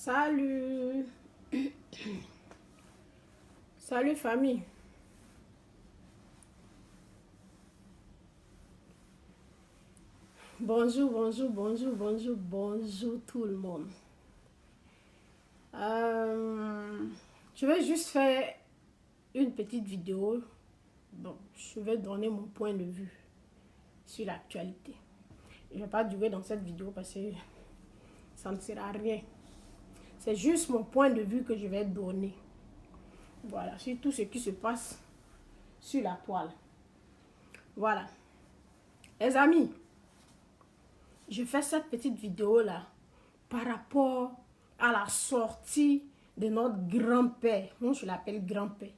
Salut. Salut famille. Bonjour tout le monde. Je vais juste faire une petite vidéo. Bon, je vais donner mon point de vue sur l'actualité. Je ne vais pas durer dans cette vidéo parce que ça ne sert à rien. C'est juste mon point de vue que je vais donner. Voilà, sur tout ce qui se passe sur la toile. Voilà. Les amis, je fais cette petite vidéo-là par rapport à la sortie de notre grand-père. Moi, je l'appelle grand-père.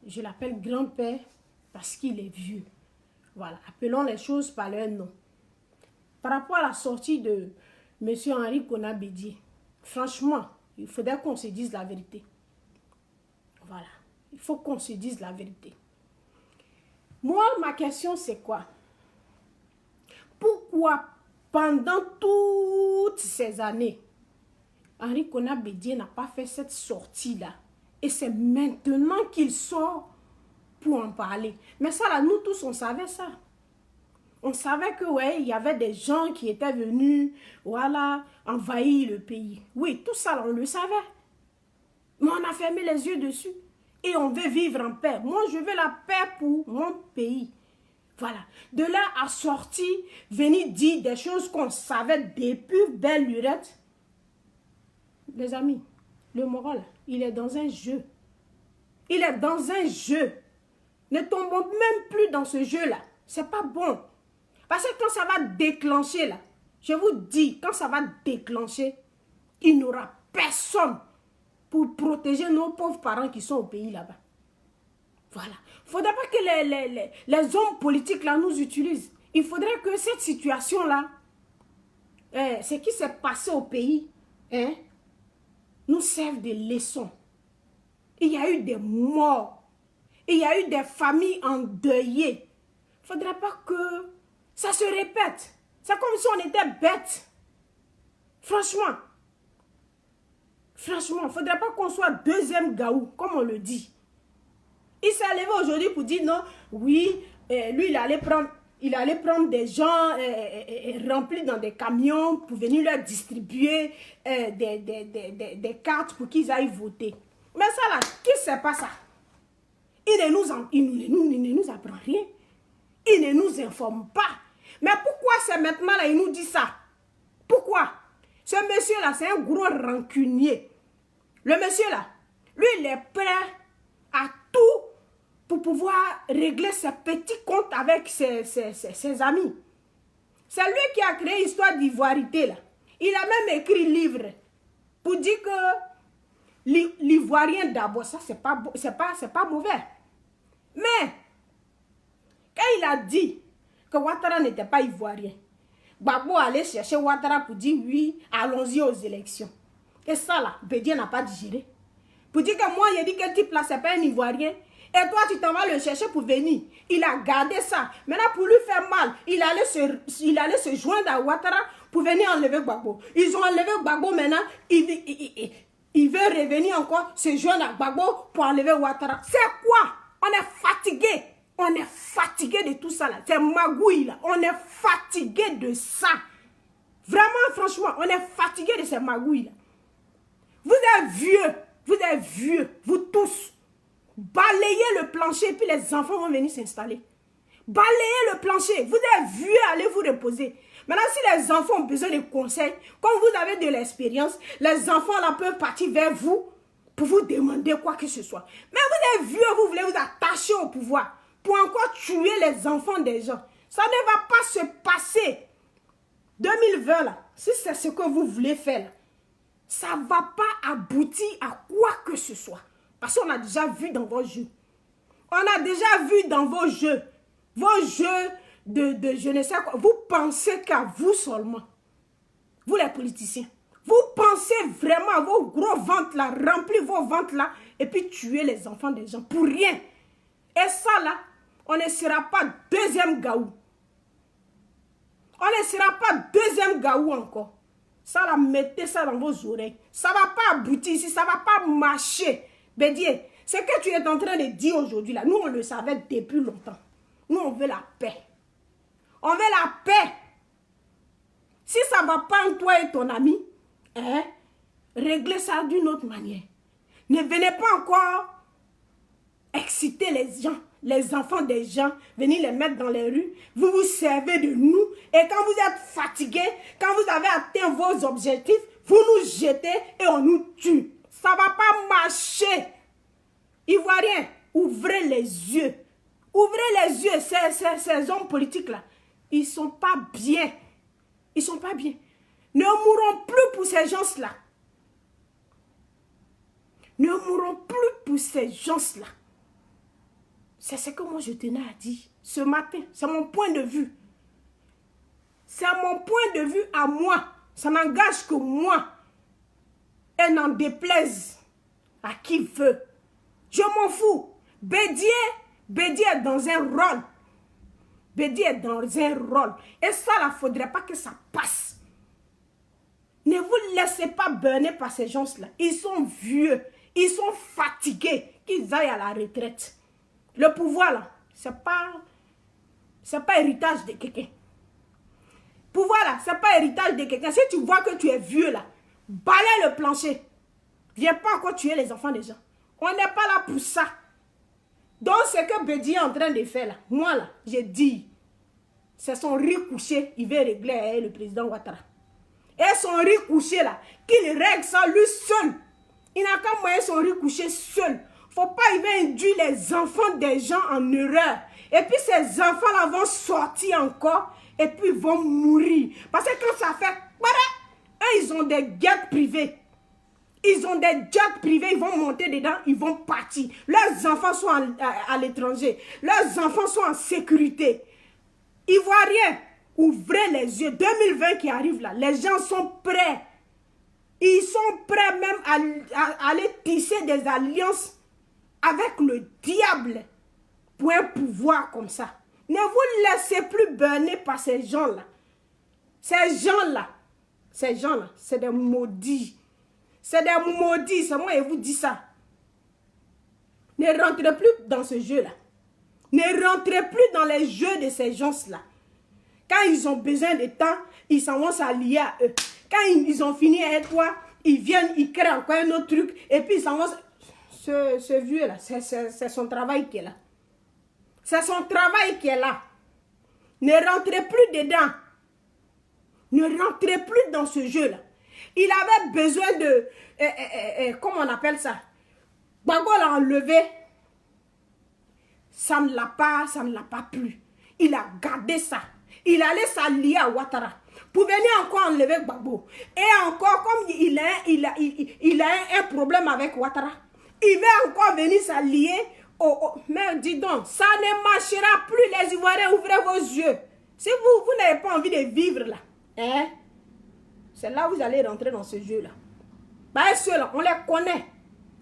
Je l'appelle grand-père parce qu'il est vieux. Voilà, appelons les choses par leur nom. Par rapport à la sortie de M. Henri Konan Bédié, franchement, il faudrait qu'on se dise la vérité. Voilà, il faut qu'on se dise la vérité. Moi, ma question, c'est quoi? Pourquoi, pendant toutes ces années, Henri Konan Bédié n'a pas fait cette sortie-là? Et c'est maintenant qu'il sort pour en parler. Mais ça, là, nous tous, on savait ça. On savait que, ouais, il y avait des gens qui étaient venus, voilà, envahir le pays. Oui, tout ça, là, on le savait. Mais on a fermé les yeux dessus. Et on veut vivre en paix. Moi, je veux la paix pour mon pays. Voilà. De là à sortir, venir dire des choses qu'on savait depuis belle lurette. Les amis, le moral, il est dans un jeu. Il est dans un jeu. Ne tombons même plus dans ce jeu-là. C'est pas bon. Parce que quand ça va déclencher, là, je vous dis, quand ça va déclencher, il n'y aura personne pour protéger nos pauvres parents qui sont au pays là-bas. Voilà. Il ne faudrait pas que les hommes politiques là nous utilisent. Il faudrait que cette situation-là, ce qui s'est passé au pays, nous serve de leçon. Il y a eu des morts. Il y a eu des familles endeuillées. Il ne faudrait pas que ça se répète. C'est comme si on était bêtes. Franchement. Franchement, il ne faudrait pas qu'on soit deuxième gaou, comme on le dit. Il s'est levé aujourd'hui pour dire non, oui, lui il allait prendre des gens remplis dans des camions pour venir leur distribuer des cartes pour qu'ils aillent voter. Mais ça là, qui ne sait pas ça? Il ne nous apprend rien. Il ne nous informe pas. Mais pourquoi c'est maintenant là, il nous dit ça? Pourquoi? Ce monsieur là, c'est un gros rancunier. Le monsieur là, lui il est prêt à tout pour pouvoir régler ses petits comptes avec ses amis. C'est lui qui a créé l'histoire d'ivoirité là. Il a même écrit livre pour dire que l'ivoirien d'abord, ça c'est pas mauvais. Mais quand il a dit que Ouattara n'était pas ivoirien, Gbagbo allait chercher Ouattara pour dire oui, allons-y aux élections. Et ça là, Bédié n'a pas digéré. Pour dire que moi, il dit que type là, c'est pas un ivoirien. Et toi, tu t'en vas le chercher pour venir. Il a gardé ça. Maintenant, pour lui faire mal, il allait se joindre à Ouattara pour venir enlever Gbagbo. Ils ont enlevé Gbagbo maintenant. Il veut revenir encore se joindre à Gbagbo pour enlever Ouattara. C'est quoi? On est fatigué. On est fatigué de tout ça là. C'est magouille là. On est fatigué de ça. Vraiment, franchement, on est fatigué de ces magouilles là. Vous êtes vieux, vous tous. Balayez le plancher et puis les enfants vont venir s'installer. Balayez le plancher. Vous êtes vieux, allez vous reposer. Maintenant, si les enfants ont besoin de conseils, comme vous avez de l'expérience, les enfants là peuvent partir vers vous pour vous demander quoi que ce soit. Mais vous êtes vieux, vous voulez vous attacher au pouvoir pour encore tuer les enfants des gens. Ça ne va pas se passer. 2020 là, si c'est ce que vous voulez faire là, ça ne va pas aboutir à quoi que ce soit. Parce qu'on a déjà vu dans vos jeux. On a déjà vu dans vos jeux de je ne sais quoi. Vous pensez qu'à vous seulement. Vous les politiciens. Vous pensez vraiment à vos gros ventres là, remplir vos ventres là, et puis tuer les enfants des gens pour rien. Et ça là, on ne sera pas deuxième gaou. On ne sera pas deuxième gaou encore. Ça, là, mettez ça dans vos oreilles. Ça ne va pas aboutir ici, ça ne va pas marcher. Bédier, ce que tu es en train de dire aujourd'hui, là, nous, on le savait depuis longtemps. Nous, on veut la paix. On veut la paix. Si ça ne va pas en toi et ton ami, hein, réglez ça d'une autre manière. Ne venez pas encore exciter les gens, les enfants des gens, venir les mettre dans les rues. Vous vous servez de nous. Et quand vous êtes fatigué, quand vous avez atteint vos objectifs, vous nous jetez et on nous tue. Ça ne va pas marcher. Ivoiriens, ouvrez les yeux. Ouvrez les yeux. Ces hommes politiques-là, ils ne sont pas bien. Ils ne sont pas bien. Ne mourrons plus pour ces gens-là. Ne mourrons plus pour ces gens-là. C'est ce que moi je tenais à dire ce matin. C'est mon point de vue. C'est mon point de vue à moi. Ça n'engage que moi. Et n'en déplaise à qui veut. Je m'en fous. Bédier est dans un rôle. Bédier est dans un rôle. Et ça, il ne faudrait pas que ça passe. Ne vous laissez pas berner par ces gens-là. Ils sont vieux. Ils sont fatigués. Qu'ils aillent à la retraite. Le pouvoir, là, c'est pas héritage de quelqu'un. Pouvoir, là, c'est pas héritage de quelqu'un. Si tu vois que tu es vieux, là, balaye le plancher. Viens pas encore tuer les enfants des gens. On n'est pas là pour ça. Donc, ce que Bédier est en train de faire, là, moi, là, j'ai dit, c'est son riz couché, il veut régler le président Ouattara. Et son riz couché, là, qu'il règle ça lui seul. Il n'a qu'à moyen son riz couché seul. Faut pas, il va induire les enfants des gens en erreur. Et puis ces enfants-là vont sortir encore et puis vont mourir. Parce que quand ça fait... Eux, ils ont des jets privés. Ils ont des jets privés, ils vont monter dedans, ils vont partir. Leurs enfants sont à l'étranger. Leurs enfants sont en sécurité. Ivoiriens, ouvrez les yeux. 2020 qui arrive là, les gens sont prêts. Ils sont prêts même à aller tisser des alliances avec le diable pour un pouvoir comme ça. Ne vous laissez plus berner par ces gens-là. Ces gens-là, c'est des maudits. C'est des maudits, c'est moi qui vous dis ça. Ne rentrez plus dans ce jeu-là. Ne rentrez plus dans les jeux de ces gens-là. Quand ils ont besoin de temps, ils s'en vont s'allier à eux. Quand ils ont fini avec toi, ils viennent, ils créent encore un autre truc, et puis ils s'en vont... Ce vieux-là, c'est son travail qui est là. C'est son travail qui est là. Ne rentrez plus dedans. Ne rentrez plus dans ce jeu-là. Il avait besoin de... comment on appelle ça? Gbagbo l'a enlevé. Ça ne l'a pas plu. Il a gardé ça. Il allait s'allier à Ouattara pour venir encore enlever Gbagbo. Et encore, comme il a un problème avec Ouattara, il va encore venir s'allier. Mais dis donc, ça ne marchera plus, les Ivoiriens. Ouvrez vos yeux. Si vous n'avez pas envie de vivre là, hein, c'est là où vous allez rentrer dans ce jeu là. Bah, ceux-là, on les connaît.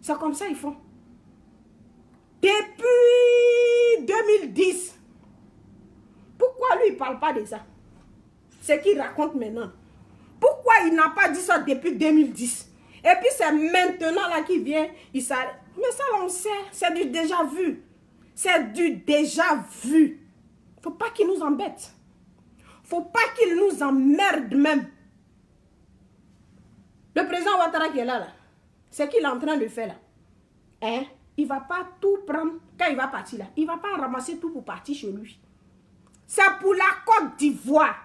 C'est comme ça ils font. Depuis 2010. Pourquoi lui il ne parle pas de ça? C'est qu'il raconte maintenant. Pourquoi il n'a pas dit ça depuis 2010? Et puis c'est maintenant là qu'il vient, il s'arrête. Mais ça là on sait, c'est du déjà vu. C'est du déjà vu. Faut pas qu'il nous embête. Faut pas qu'il nous emmerde même. Le président Ouattara qui est là, c'est qu'il est en train de faire là. Hein? Il ne va pas tout prendre quand il va partir là. Il ne va pas ramasser tout pour partir chez lui. C'est pour la Côte d'Ivoire.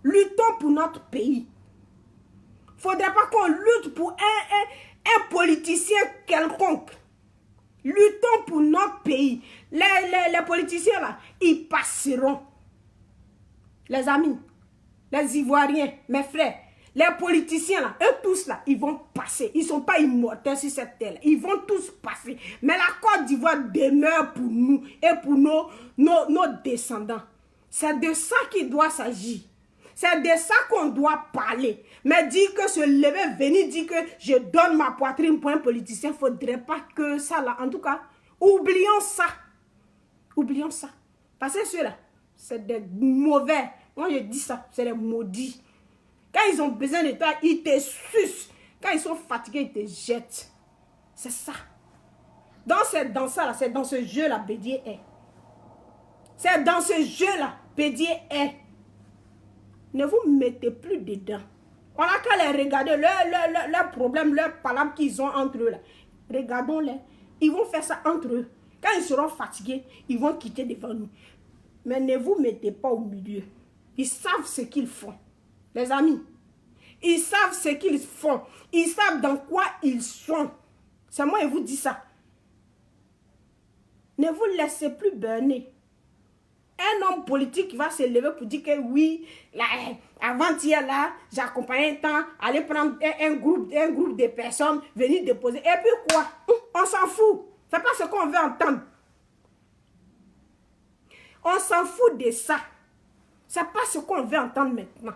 Luttons pour notre pays. Il ne faudrait pas qu'on lutte pour un politicien quelconque. Luttons pour notre pays. Les politiciens là, ils passeront. Les amis, les Ivoiriens, mes frères, les politiciens là, eux tous là, ils vont passer. Ils ne sont pas immortels sur cette terre. Ils vont tous passer. Mais la Côte d'Ivoire demeure pour nous et pour nos descendants. C'est de ça qu'il doit s'agir. C'est de ça qu'on doit parler. Mais dire que se lever, venir dire que je donne ma poitrine pour un politicien, il ne faudrait pas que ça là. En tout cas, oublions ça. Oublions ça. Parce que ceux-là, c'est des mauvais. Moi, je dis ça, c'est des maudits. Quand ils ont besoin de toi, ils te sucent. Quand ils sont fatigués, ils te jettent. C'est ça. C'est dans ça, là, c'est dans ce jeu-là, Bédié est. C'est dans ce jeu-là, Bédié est. Ne vous mettez plus dedans. On n'a qu'à les regarder, leurs problèmes, leurs palabres qu'ils ont entre eux, là. Regardons-les. Ils vont faire ça entre eux. Quand ils seront fatigués, ils vont quitter devant nous. Mais ne vous mettez pas au milieu. Ils savent ce qu'ils font. Les amis, ils savent ce qu'ils font. Ils savent dans quoi ils sont. C'est moi qui vous dis ça. Ne vous laissez plus berner. Un homme politique qui va se lever pour dire que oui, avant-hier là, j'ai accompagné un temps, aller prendre un groupe de personnes, venir déposer. Et puis quoi? On s'en fout. C'est pas ce qu'on veut entendre. On s'en fout de ça. C'est pas ce qu'on veut entendre maintenant.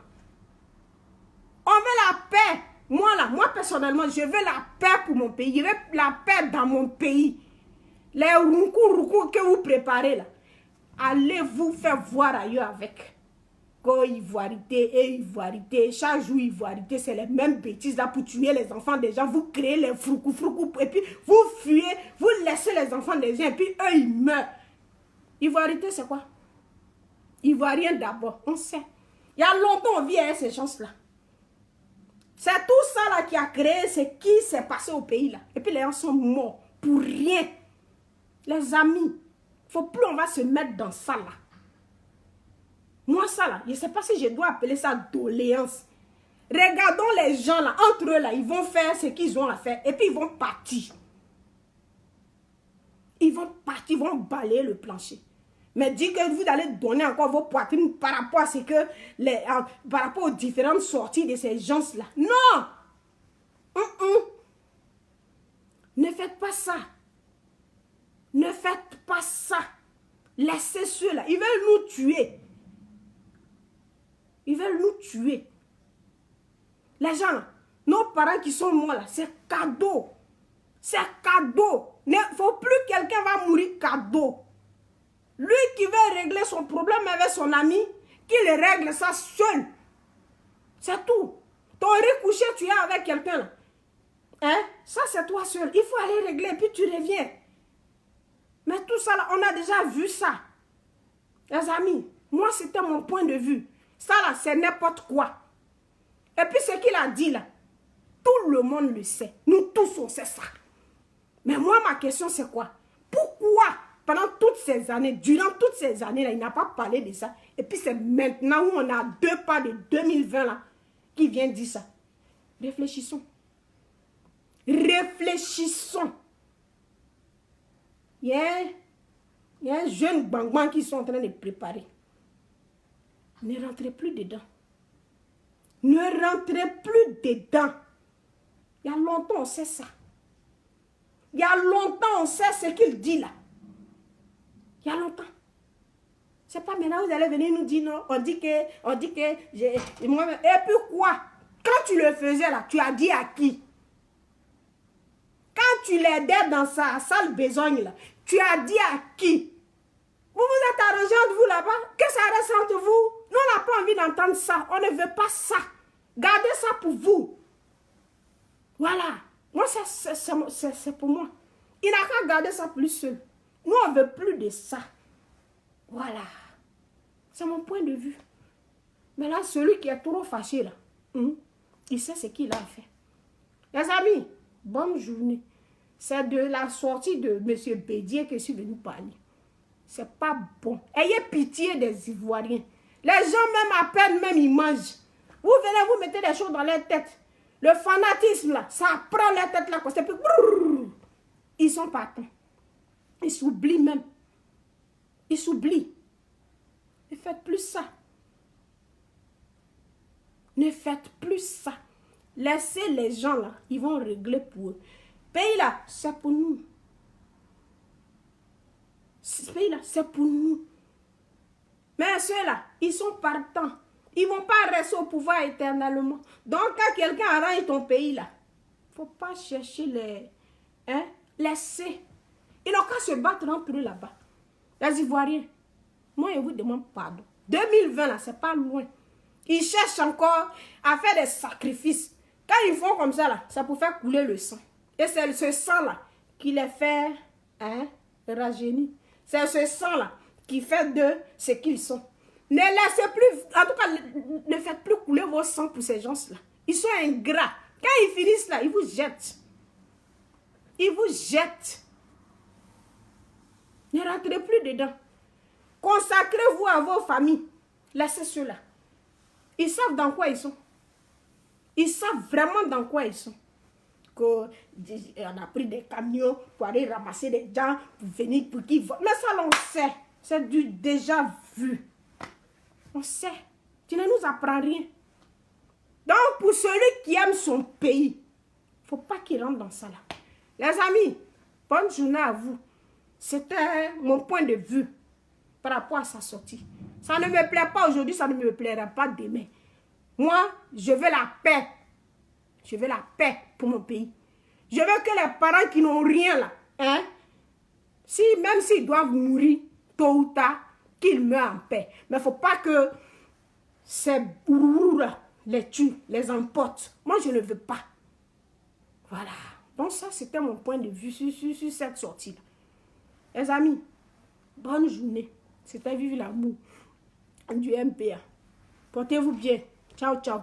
On veut la paix. Moi personnellement, je veux la paix pour mon pays. Je veux la paix dans mon pays. Les roucou que vous préparez là, allez vous faire voir ailleurs avec. Ivoirité et ivoirité. Chaque jour, ivoirité, c'est les mêmes bêtises là pour tuer les enfants des gens. Vous créez les froucou et puis vous fuyez, vous laissez les enfants des gens et puis eux, ils meurent. Ivoirité, c'est quoi? Ivoirien d'abord, on sait. Il y a longtemps, on vit avec ces gens-là. C'est tout ça là qui a créé ce qui s'est passé au pays là. Et puis les gens sont morts pour rien. Les amis, il ne faut plus on va se mettre dans ça là. Moi ça là, je ne sais pas si je dois appeler ça doléance. Regardons les gens là, entre eux là, ils vont faire ce qu'ils ont à faire et puis ils vont partir. Ils vont partir, ils vont balayer le plancher. Mais dis que vous allez donner encore vos poitrines par rapport à ce que par rapport aux différentes sorties de ces gens-là. Non! Ne faites pas ça. Ne faites pas ça. Laissez ceux-là. Ils veulent nous tuer. Ils veulent nous tuer. Les gens là, nos parents qui sont morts là, c'est cadeau. C'est cadeau. Il ne faut plus que quelqu'un va mourir cadeau. Lui qui veut régler son problème avec son ami, qu'il règle ça seul. C'est tout. Ton riz couché, tu es avec quelqu'un là. Hein? Ça, c'est toi seul. Il faut aller régler, puis tu reviens. Mais tout ça là, on a déjà vu ça. Les amis, moi, c'était mon point de vue. Ça là, c'est n'importe quoi. Et puis ce qu'il a dit là, tout le monde le sait. Nous tous, on sait ça. Mais moi, ma question, c'est quoi? Pourquoi, pendant toutes ces années, durant toutes ces années-là, il n'a pas parlé de ça? Et puis c'est maintenant où on a 2 pas de 2020 là, qui vient dire ça. Réfléchissons. Réfléchissons. Il y a un jeune bang-bang qui sont en train de préparer. Ne rentrez plus dedans. Ne rentrez plus dedans. Il y a longtemps, on sait ça. Il y a longtemps, on sait ce qu'il dit là. Il y a longtemps. C'est pas maintenant, vous allez venir nous dire non. On dit que, et puis quoi? Quand tu le faisais là, tu as dit à qui? Quand tu l'aidais dans sa sale besogne là, tu as dit à qui? Vous vous êtes arrangé entre vous là-bas? Que ça reste entre vous? Nous, on n'a pas envie d'entendre ça. On ne veut pas ça. Gardez ça pour vous. Voilà. Moi, c'est pour moi. Il n'a qu'à garder ça plus seul. Nous, on ne veut plus de ça. Voilà. C'est mon point de vue. Mais là, celui qui est trop fâché, là, il sait ce qu'il a fait. Les amis, bonne journée. C'est de la sortie de M. Bédié que je suis venu parler. C'est pas bon. Ayez pitié des Ivoiriens. Les gens, même à peine, même ils mangent. Vous venez, vous mettez des choses dans leur tête. Le fanatisme, là, ça prend leur tête là. Puis, ils sont partants. Ils s'oublient même. Ils s'oublient. Ne faites plus ça. Ne faites plus ça. Laissez les gens là. Ils vont régler pour eux. Pays là, c'est pour nous. Ce pays là, c'est pour nous. Mais ceux-là, ils sont partants. Ils ne vont pas rester au pouvoir éternellement. Donc, quand quelqu'un arrange ton pays là, il ne faut pas chercher les... laisser. Ils n'ont qu'à se battre entre eux là-bas. Les Ivoiriens, moi, je vous demande pardon. 2020 là, c'est pas loin. Ils cherchent encore à faire des sacrifices. Quand ils font comme ça, là, c'est pour faire couler le sang. Et c'est ce sang-là qui les fait rajeunir. C'est ce sang-là qui fait de ce qu'ils sont. Ne laissez plus, en tout cas, ne faites plus couler vos sangs pour ces gens-là. Ils sont ingrats. Quand ils finissent là, ils vous jettent. Ils vous jettent. Ne rentrez plus dedans. Consacrez-vous à vos familles. Laissez ceux-là. Ils savent dans quoi ils sont. Ils savent vraiment dans quoi ils sont. On a pris des camions pour aller ramasser des gens, pour venir, pour qu'ils voient. Mais ça, on sait. C'est du déjà vu. On sait. Tu ne nous apprends rien. Donc, pour celui qui aime son pays, il ne faut pas qu'il rentre dans ça là. Les amis, bonne journée à vous. C'était mon point de vue par rapport à sa sortie. Ça ne me plaît pas aujourd'hui, ça ne me plaira pas demain. Moi, je veux la paix. Je veux la paix pour mon pays. Je veux que les parents qui n'ont rien là, même s'ils doivent mourir tôt ou tard, qu'ils meurent en paix. Mais il ne faut pas que ces bourreaux les tuent, les emportent. Moi, je ne veux pas. Voilà. Donc ça, c'était mon point de vue sur cette sortie-là. Les amis, bonne journée. C'était Vive l'amour du MPA. Portez-vous bien. Ciao, ciao.